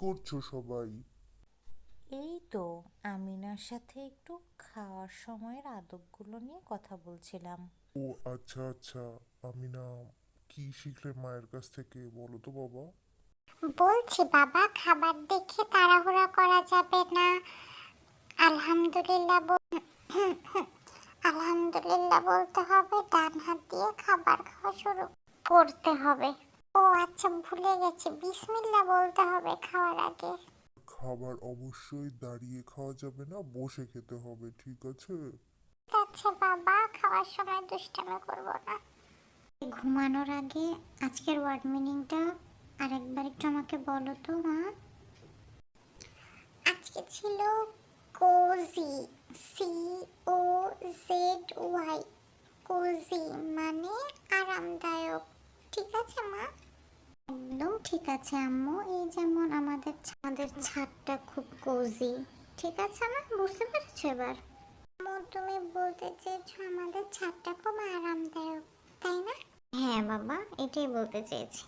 করছো সবাই? এই তো আমিনার সাথে একটু খাওয়ার সময়ের আদবগুলো নিয়ে কথা বলছিলাম। ও আচ্ছা আচ্ছা। আমি না, কি শিখলে মায়ের কাছ থেকে বলো তো বাবা? বলছি বাবা, খাবার দেখে তাড়াহুড়া করা যাবে না। আলহামদুলিল্লাহ আলহামদুলিল্লাহ বলতে হবে, ডান হাত দিয়ে খাবার খাওয়া শুরু করতে হবে। ও আচ্ছা, ভুলে গেছি, বিসমিল্লাহ বলতে হবে খাওয়ার আগে। খাবার অবশ্যই দাঁড়িয়ে খাওয়া যাবে না, বসে খেতে হবে, ঠিক আছে? ঠিক আছে বাবা, খাওয়ার সময় দুষ্টামি করবো না। ঘুমানোর আগে আজকের ওয়ার্ড মিনিংটা আরেকবার একটু আমাকে বলো তো মা। আজকে ছিল কোজি, COZY, কোজি মানে আরামদায়ক। ঠিক আছে মা? একদম ঠিক আছে আম্মু। এই যেমন আমাদের ছাদের ছাদটা খুব কোজি। ঠিক আছে মা, বুঝতে পেরেছো এবার? আম্মু, তুমি বলতে চেয়েছো আমাদের ছাদটা খুব আরামদায়ক, তাই না? হ্যাঁ বাবা, এটাই বলতে চেয়েছি।